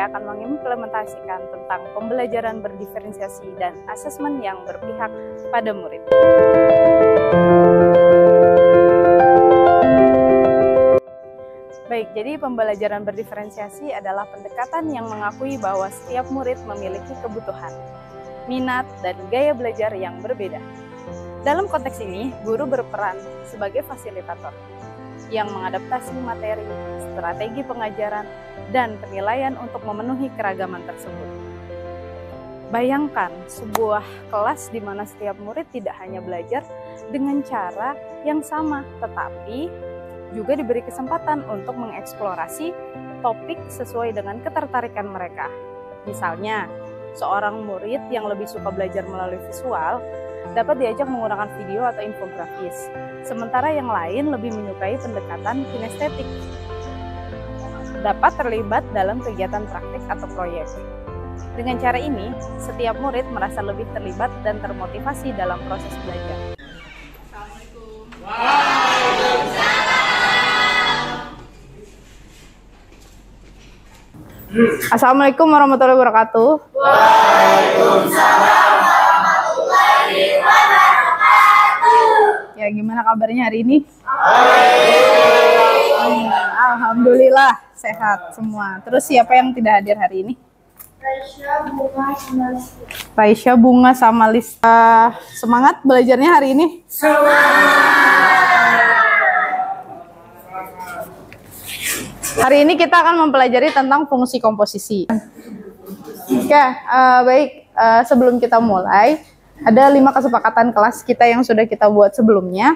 saya akan mengimplementasikan tentang pembelajaran berdiferensiasi dan asesmen yang berpihak pada murid. Baik, jadi pembelajaran berdiferensiasi adalah pendekatan yang mengakui bahwa setiap murid memiliki kebutuhan, minat, dan gaya belajar yang berbeda. Dalam konteks ini, guru berperan sebagai fasilitator yang mengadaptasi materi, strategi pengajaran, dan penilaian untuk memenuhi keragaman tersebut. Bayangkan sebuah kelas di mana setiap murid tidak hanya belajar dengan cara yang sama, tetapi juga diberi kesempatan untuk mengeksplorasi topik sesuai dengan ketertarikan mereka. Misalnya, seorang murid yang lebih suka belajar melalui visual dapat diajak menggunakan video atau infografis, sementara yang lain lebih menyukai pendekatan kinestetik. Dapat terlibat dalam kegiatan praktik atau proyek. Dengan cara ini, setiap murid merasa lebih terlibat dan termotivasi dalam proses belajar. Assalamualaikum. Assalamualaikum warahmatullahi wabarakatuh. Waalaikumsalam warahmatullahi wabarakatuh. Ya, gimana kabarnya hari ini? Alhamdulillah sehat semua. Terus siapa yang tidak hadir hari ini? Raisya, Bunga, sama Lista. Semangat belajarnya hari ini? Hari ini kita akan mempelajari tentang fungsi komposisi. Oke, baik. Sebelum kita mulai, ada 5 kesepakatan kelas kita yang sudah kita buat sebelumnya.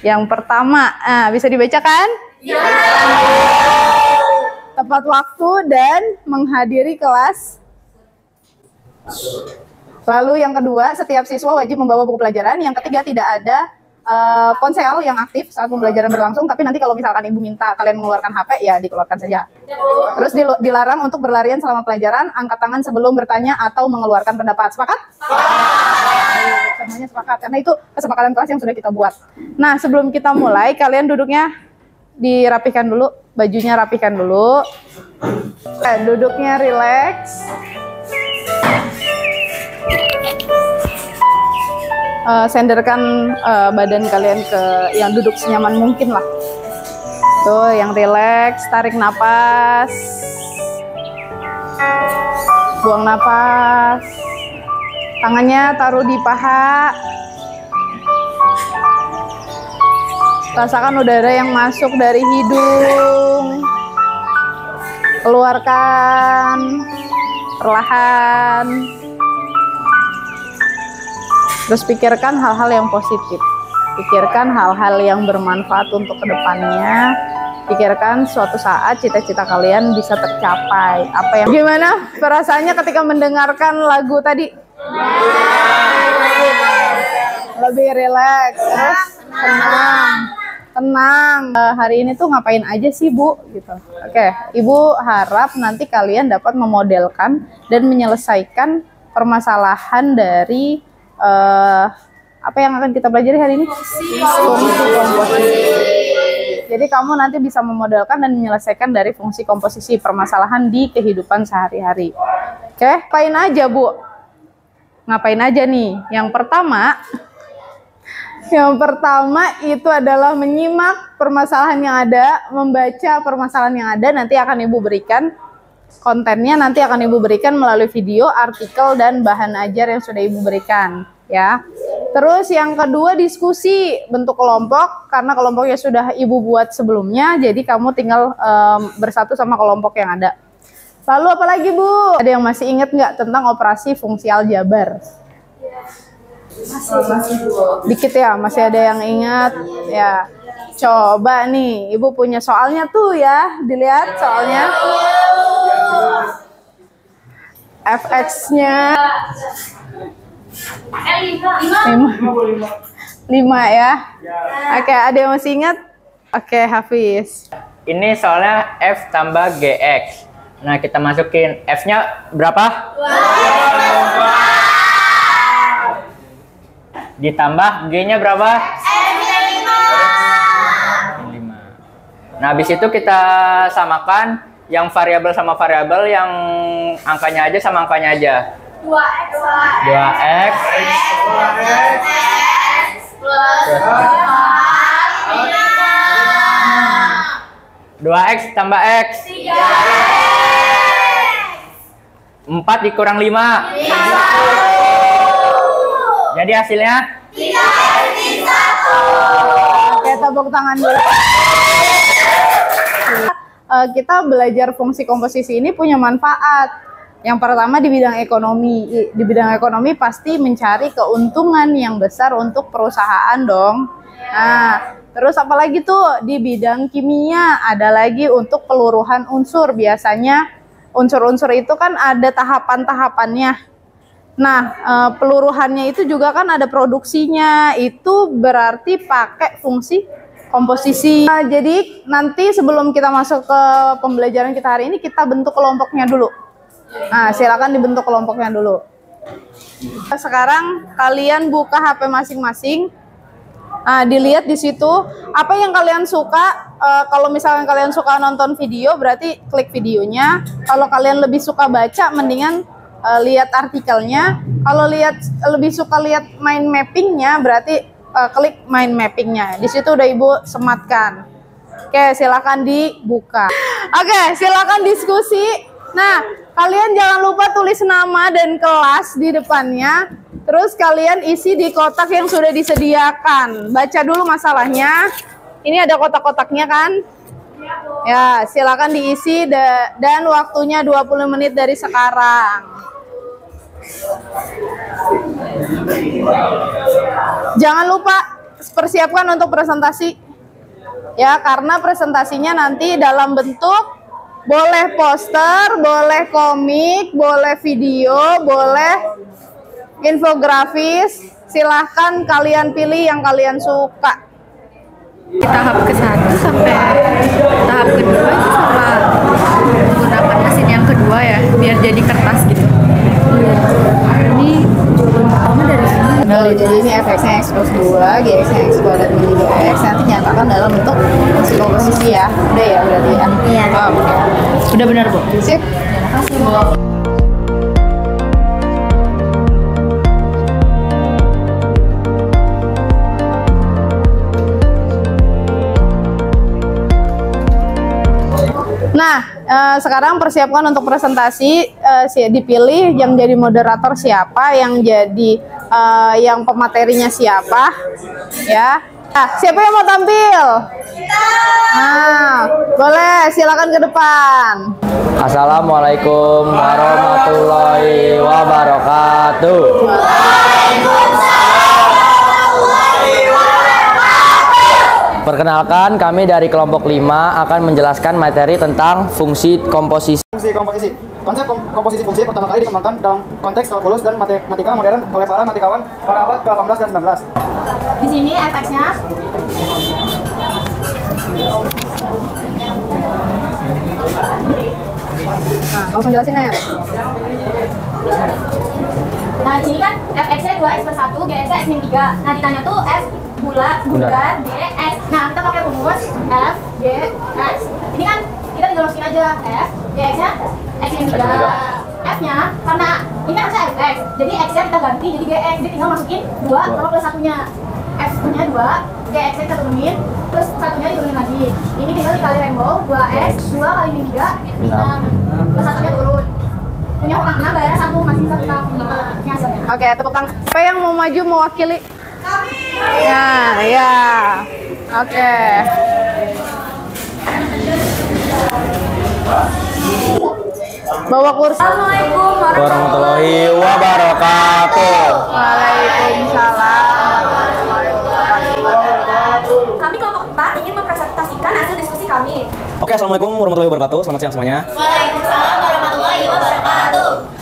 Yang pertama, bisa dibacakan? Ya. Tepat waktu dan menghadiri kelas. Lalu yang kedua, setiap siswa wajib membawa buku pelajaran. Yang ketiga, tidak ada ponsel yang aktif saat pembelajaran berlangsung, tapi nanti kalau misalkan ibu minta kalian mengeluarkan HP, ya dikeluarkan saja. Terus dilarang untuk berlarian selama pelajaran, angkat tangan sebelum bertanya atau mengeluarkan pendapat. Sepakat? Semuanya sepakat, karena itu kesepakatan kelas yang sudah kita buat. Nah, sebelum kita mulai, kalian duduknya dirapikan dulu, bajunya rapikan dulu. Duduknya rileks. Senderkan badan kalian ke yang duduk senyaman mungkin lah. Tuh, yang rileks, tarik napas. Buang napas. Tangannya taruh di paha. Rasakan udara yang masuk dari hidung. Keluarkan perlahan. Terus pikirkan hal-hal yang positif. Pikirkan hal-hal yang bermanfaat untuk kedepannya. Pikirkan suatu saat cita-cita kalian bisa tercapai. Apa yang gimana perasaannya ketika mendengarkan lagu tadi? Lebih rileks, terus tenang. Hari ini tuh ngapain aja sih, Bu? Gitu. Oke, Ibu harap nanti kalian dapat memodelkan dan menyelesaikan permasalahan dari apa yang akan kita pelajari hari ini? Fungsi komposisi. Jadi kamu nanti bisa memodelkan dan menyelesaikan dari fungsi komposisi permasalahan di kehidupan sehari-hari. Oke, ngapain aja, Bu? Ngapain aja nih? Yang pertama itu adalah menyimak permasalahan yang ada, membaca permasalahan yang ada. Nanti akan Ibu berikan kontennya, nanti akan Ibu berikan melalui video, artikel, dan bahan ajar yang sudah Ibu berikan, ya. Terus yang kedua, diskusi bentuk kelompok, karena kelompoknya sudah Ibu buat sebelumnya, jadi kamu tinggal bersatu sama kelompok yang ada. Lalu apa lagi, Bu? Ada yang masih ingat nggak tentang operasi fungsi aljabar? Masih, Bu. Dikit ya, masih ada yang ingat? Ya. Coba nih, Ibu punya soalnya tuh ya, dilihat soalnya. Fx-nya 5 ya. Oke, ada yang masih ingat? Oke, Hafiz. Ini soalnya F tambah GX. Nah, kita masukin F-nya berapa? 2. Ditambah G-nya berapa? F-nya 5. Nah, habis itu kita samakan Yang variabel sama variabel, yang angkanya aja sama angkanya aja. 2x 2x plus 2x tambah x 4 dikurang 5. Jadi hasilnya 3/1. Oke, tepuk tangan dulu. Kita belajar fungsi komposisi ini punya manfaat. Yang pertama di bidang ekonomi. Di bidang ekonomi pasti mencari keuntungan yang besar untuk perusahaan dong. Nah, terus apalagi tuh di bidang kimia, ada lagi untuk peluruhan unsur. Biasanya unsur-unsur itu kan ada tahapan-tahapannya. Nah, peluruhannya itu juga kan ada produksinya. Itu berarti pakai fungsi komposisi. Nah, jadi nanti sebelum kita masuk ke pembelajaran kita hari ini, kita bentuk kelompoknya dulu. Nah, silakan dibentuk kelompoknya dulu. Sekarang kalian buka HP masing-masing. Nah, dilihat di situ apa yang kalian suka. Kalau misalkan kalian suka nonton video, berarti klik videonya. Kalau kalian lebih suka baca, mendingan lihat artikelnya. Kalau lebih suka lihat mind mappingnya, berarti klik mind mappingnya. Di situ udah Ibu sematkan. Oke, silakan dibuka. Oke, silakan diskusi. Nah, kalian jangan lupa tulis nama dan kelas di depannya. Terus kalian isi di kotak yang sudah disediakan. Baca dulu masalahnya. Ini ada kotak-kotaknya kan? Ya, silakan diisi dan waktunya 20 menit dari sekarang. Jangan lupa persiapkan untuk presentasi. Ya, karena presentasinya nanti dalam bentuk boleh poster, boleh komik, boleh video, boleh infografis. Silahkan kalian pilih yang kalian suka. Tahap ke-1 sampai tahap kedua itu sama menggunakan mesin yang kedua ya, biar jadi kertas gitu. Ini jawaban pertama dari sini. Jadi ini fx-nya x plus 2, gx-nya x kuadrat min 3x. Nanti nyatakan dalam bentuk fungsi komposisi ya. Udah ya berarti ya? Iya. Oh, okay. Udah benar, Bu. Sip. Terima kasih, Bu. Nah, sekarang persiapkan untuk presentasi. Dipilih yang jadi moderator siapa, yang jadi yang pematerinya siapa, ya. Nah, siapa yang mau tampil? Nah, boleh, silakan ke depan. Assalamualaikum warahmatullahi wabarakatuh. Perkenalkan, kami dari kelompok 5 akan menjelaskan materi tentang fungsi komposisi. Fungsi komposisi. Konsep komposisi fungsi pertama kali dikembangkan dalam konteks kalkulus dan matematika modern oleh para matematikawan pada abad ke-18 dan 19. Di sini fx-nya Nah, langsung jelasin ya. Nah, di sini kan fx-nya 2x plus 1, gx-nya x min 3. Nah, ditanya tuh f bulat, gx. Nah, kita pakai rumus f, g, x. Ini kan kita tinggal masukin aja f, gx-nya x min 3. F-nya, karena ini kan harusnya fx, jadi x-nya kita ganti jadi gx. Jadi tinggal masukin 2 sama plus 1-nya. F-nya 2, gx-nya kita turunin, plus 1-nya diturunin lagi. Ini tinggal dikali rainbow, 2x, 2 kali min 3, 6. Plus 1-nya turun. Punya orang 6, bayarnya 1, masih 1 tahun. Ini hasilnya. Oke, tepuk tangan. Siapa yang mau maju mewakili? Ya, ya. Oke. Bawa kursi. Assalamualaikum Warahmatullahi wabarakatuh. Waalaikumsalam. Kami kelompok 4 ingin mempresentasikan hasil diskusi kami. Oke, assalamualaikum warahmatullahi wabarakatuh. Selamat siang semuanya. Waalaikumsalam warahmatullahi wabarakatuh.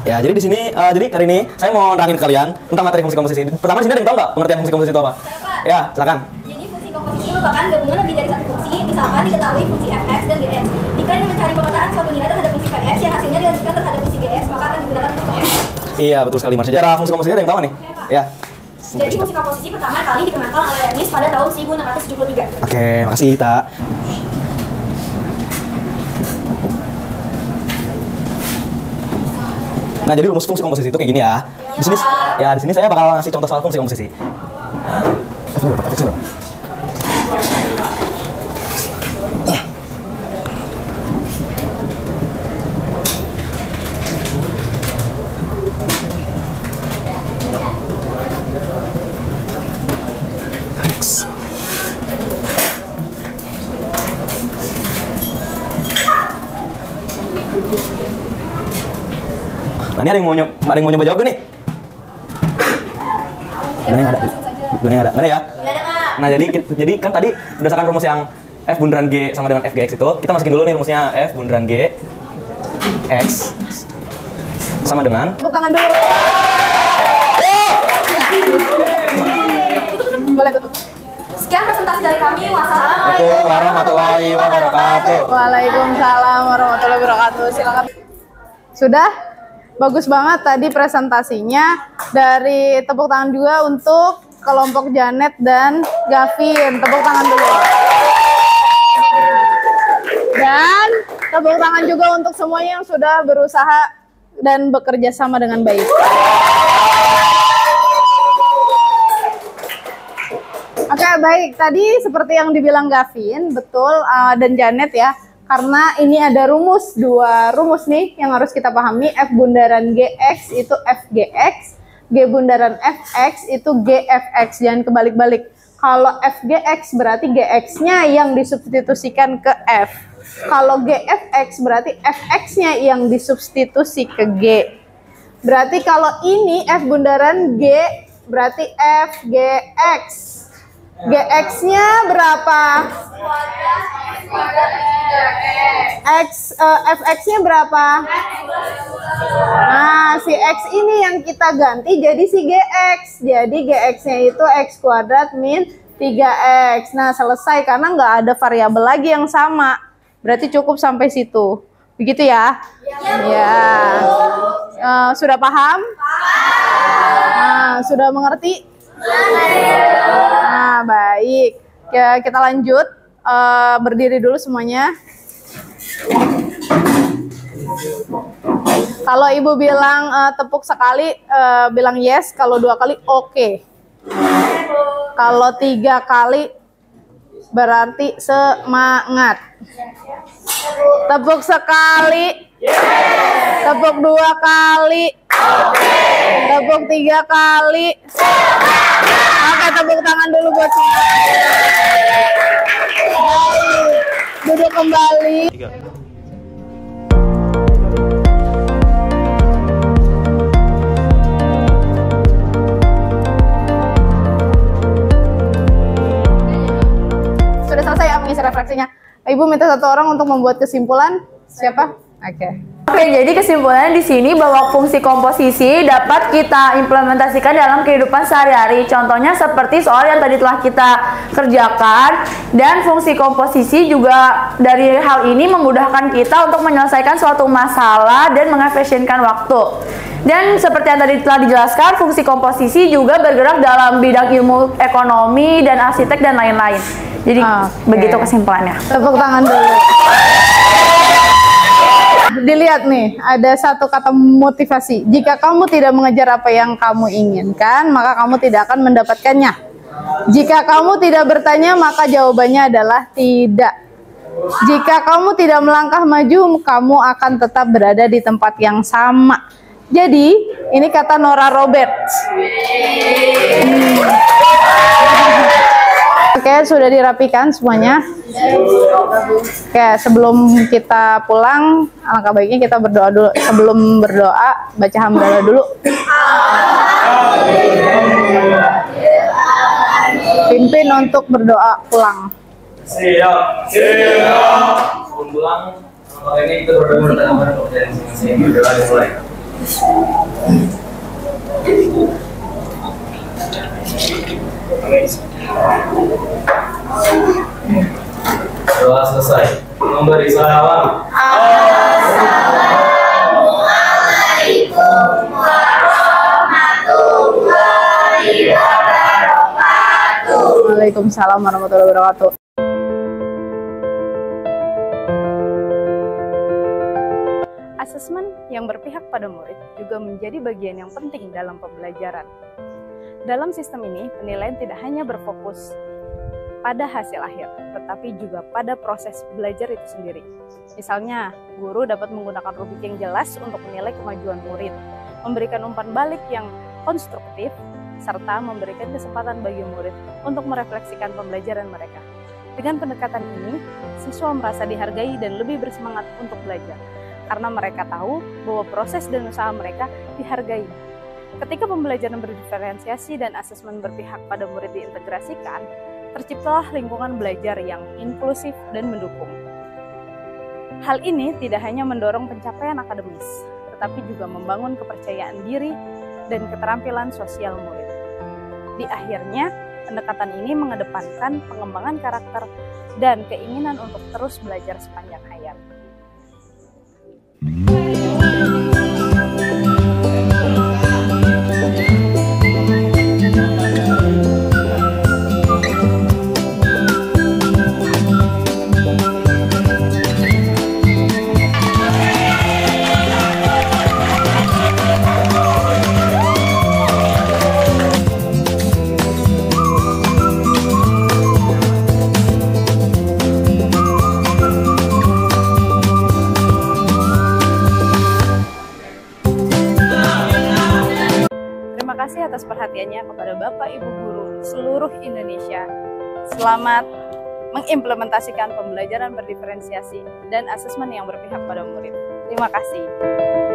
Ya, jadi di sini, jadi hari ini saya mau nerangin ke kalian tentang materi fungsi komposisi. Pertama di sini ada yang tahu nggak pengertian fungsi komposisi itu apa? Ya, silakan. Jadi fungsi komposisi merupakan gabungan lebih dari satu fungsi, misalkan diketahui fungsi fx dan gx. Jika ingin mencari pemetaan suatu nilai terhadap fungsi fx yang hasilnya dilanjutkan terhadap fungsi gx, maka akan digunakan untuk fx. Iya, betul sekali. Mas sejarah fungsi komposisi ada yang tahu nih? Ya. Jadi fungsi komposisi pertama kali dikembangkan oleh Leibniz pada tahun 1673. Oke, makasih, Ta. Nah, jadi rumus fungsi komposisi itu kayak gini ya. Di sini saya bakal ngasih contoh soal fungsi komposisi. Nah, ini ada yang mau nyoba jawab gak nih? Mana yang ada? Mana ya? Nah, jadi kan tadi berdasarkan rumus yang F bundaran G sama dengan FGX itu, kita masukin dulu nih rumusnya. F bundaran G X sama dengan Tepuk tangan dulu. Boleh tutup. Sekian presentasi dari kami. Wassalamualaikum Assalamualaikum warahmatullahi wabarakatuh. Waalaikumsalam warahmatullahi wabarakatuh. Silakan. Sudah? Bagus banget tadi presentasinya. Dari tepuk tangan juga untuk kelompok Janet dan Gavin. Tepuk tangan dulu. Dan tepuk tangan juga untuk semuanya yang sudah berusaha dan bekerja sama dengan baik. Oke, baik. Tadi seperti yang dibilang Gavin, betul, dan Janet ya. Karena ini ada dua rumus nih yang harus kita pahami. F bundaran GX itu FGX, G bundaran FX itu GFX. Jangan kebalik-balik. Kalau FGX berarti GX-nya yang disubstitusikan ke F. Kalau GFX berarti FX-nya yang disubstitusi ke G. Berarti kalau ini F bundaran G berarti FGX. GX-nya berapa? FX-nya berapa? Nah, si X ini yang kita ganti jadi si GX. Jadi GX-nya itu X kuadrat min 3X. Nah, selesai karena nggak ada variabel lagi yang sama. Berarti cukup sampai situ. Begitu ya? Ya. Sudah paham? Nah, sudah mengerti? Nah, baik. Kita lanjut. Berdiri dulu semuanya. Kalau ibu bilang tepuk sekali, bilang yes. Kalau 2 kali oke. Kalau 3 kali berarti semangat. Tepuk sekali. Tepuk 2 kali. Tepuk 3 kali. Oke, tepuk tangan dulu buat saya. Duduk kembali. Sudah selesai ya mengisi refleksinya. Ibu minta 1 orang untuk membuat kesimpulan. Siapa? Oke, jadi kesimpulannya di sini bahwa fungsi komposisi dapat kita implementasikan dalam kehidupan sehari-hari. Contohnya seperti soal yang tadi telah kita kerjakan, dan fungsi komposisi juga dari hal ini memudahkan kita untuk menyelesaikan suatu masalah dan mengefisienkan waktu. Dan seperti yang tadi telah dijelaskan, fungsi komposisi juga bergerak dalam bidang ilmu ekonomi dan arsitek dan lain-lain. Jadi begitu kesimpulannya. Tepuk tangan dulu. Dilihat nih, ada 1 kata motivasi. Jika kamu tidak mengejar apa yang kamu inginkan, maka kamu tidak akan mendapatkannya. Jika kamu tidak bertanya, maka jawabannya adalah tidak. Jika kamu tidak melangkah maju, kamu akan tetap berada di tempat yang sama. Jadi, ini kata Nora Roberts. Oke, sudah dirapikan semuanya. Oke, sebelum kita pulang, alangkah baiknya kita berdoa dulu. Sebelum berdoa, baca hamdalah dulu. Pimpin untuk berdoa pulang. Siap. Pulang. Ini kita berdoa dari sini. Berdoa mulai. Doa selesai. Memberi salam. Assalamualaikum warahmatullahi wabarakatuh. Waalaikumsalam warahmatullahi wabarakatuh. Asesmen yang berpihak pada murid juga menjadi bagian yang penting dalam pembelajaran. Dalam sistem ini, penilaian tidak hanya berfokus pada hasil akhir, tetapi juga pada proses belajar itu sendiri. Misalnya, guru dapat menggunakan rubrik yang jelas untuk menilai kemajuan murid, memberikan umpan balik yang konstruktif, serta memberikan kesempatan bagi murid untuk merefleksikan pembelajaran mereka. Dengan pendekatan ini, siswa merasa dihargai dan lebih bersemangat untuk belajar, karena mereka tahu bahwa proses dan usaha mereka dihargai. Ketika pembelajaran berdiferensiasi dan asesmen berpihak pada murid diintegrasikan, terciptalah lingkungan belajar yang inklusif dan mendukung. Hal ini tidak hanya mendorong pencapaian akademis, tetapi juga membangun kepercayaan diri dan keterampilan sosial murid. Di akhirnya, pendekatan ini mengedepankan pengembangan karakter dan keinginan untuk terus belajar sepanjang hayat. Terima kasih atas perhatiannya kepada Bapak Ibu Guru seluruh Indonesia. Selamat mengimplementasikan pembelajaran berdiferensiasi dan asesmen yang berpihak pada murid. Terima kasih.